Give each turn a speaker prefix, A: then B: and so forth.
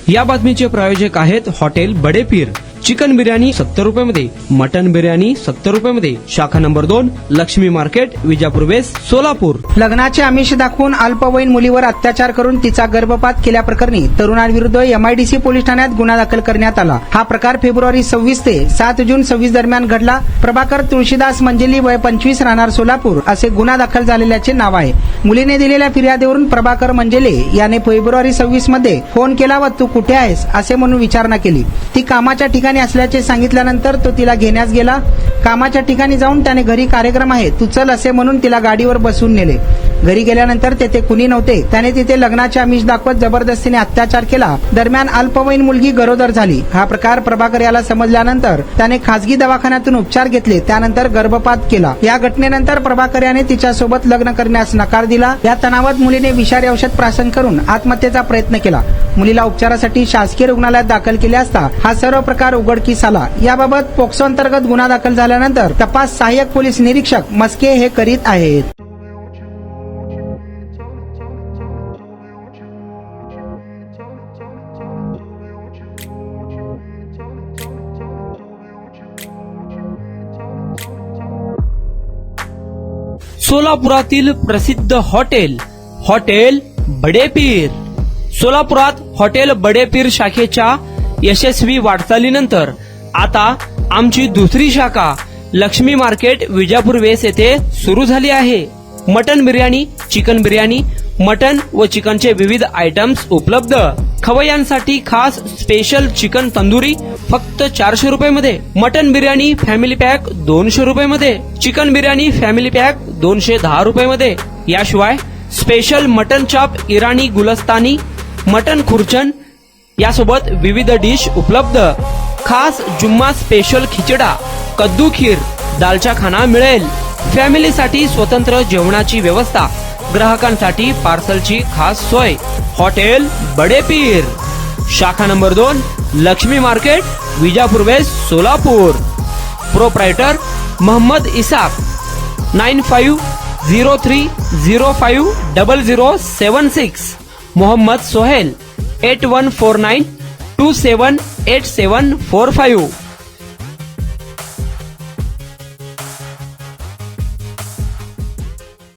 A: या बातमीचे प्रायोजक आहेत हॉटेल बडे पीर। चिकन बिर्याणी 70 रुपयामध्ये, मटन बिर्याणी 70 रुपयामध्ये। शाखा number 2, Laxmi market, Vijapur west, Solapur.
B: लग्नाचे आमिष दाखवून अल्पवयीन मुलीवर अत्याचार करून तिचा गर्भपात केल्याप्रकरणी तरुणांविरुद्ध MIDC पोलीस ठाण्यात गुन्हा दाखल करण्यात आला। हा प्रकार फेब्रुवारी 26 ते 7 जून 26 दरम्यान घडला। प्रभाकर तुळशीदास मंजेली वय 25 राहणार सोलापूर असे गुन्हा दाखल झालेल्याचे नाव आहे। मुलीने दिलेल्या फिर्यादीवरून प्रभाकर मंजेले याने फेब्रुवारी 26 मध्ये फोन केला व तू कुठे आहेस असे म्हणून विचारणा केली। ती कामाच्या ठिकाणी असल्याचे सांगितल्यानंतर तो तिला घेण्यास गेला। कामाच्या ठिकाणी जाऊन त्याने घरी कार्यक्रम आहे तू चल असे म्हणून तिला गाडीवर बसवून नेले। घरी गेल्यानंतर तेथे कुणी नव्हते। त्याने तिथे लग्नाचे आमिष दाखवत जबरदस्तीने अत्याचार केला। दरम्यान अल्पवयीन मुलगी गरोदर झाली। हा प्रकार प्रभाकर याला समजल्यानंतर त्याने खासगी दवाखान्यातून उपचार घेतले, त्यानंतर गर्भपात केला। या घटनेनंतर प्रभाकर याने तिच्यासोबत लग्न करण्यास नकार दिला। या तणावात मुलीने विषारी औषध प्राशन करून आत्महत्येचा प्रयत्न केला। मुलीला उपचारासाठी शासकीय रुग्णालयात दाखल केले असता हा सर्व प्रकार उघडकीस आला। याबाबत पोक्सो अंतर्गत गुन्हा दाखल झाल्यानंतर तपास सहाय्यक पोलीस निरीक्षक मस्के हे करीत आहेत।
A: सोलापुरातील प्रसिद्ध हॉटेल हॉटेल बडे पीर। सोलापुरात हॉटेल बडे पीर शाखेच्या यशस्वी वाटचालीनंतर आता आमची दुसरी शाखा लक्ष्मी मार्केट, विजापूर वेस्ट येथे सुरू झाली आहे। Mutton biryani, chicken biryani, mutton व चिकनचे विविध आयटम्स उपलब्ध। खवय्यांसाठी खास स्पेशल चिकन तंदुरी फक्त 400 रुपयामध्ये, मटन बिर्याणी फॅमिली पॅक 200 रुपयामध्ये, चिकन बिर्याणी फॅमिली पॅक 210 रुपयामध्ये। याशिवाय स्पेशल मटन चॉप, इराणी गुलस्तानी, मटन खुर्चन यासोबत विविध डिश उपलब्ध। खास जुम्मा स्पेशल खिचडा, कद्दू खीर, दालचा खाना मिळेल। फॅमिलीसाठी स्वतंत्र जेवणाची व्यवस्था, ग्राहकांसाठी पार्सलची खास सोय। हॉटेल बडे पीर, शाखा number 2, Laxmi market, Vijapur west, Solapur. Proprietor Mohammad Isaq, 9503050076। Mohammad Sohail, 8149278745।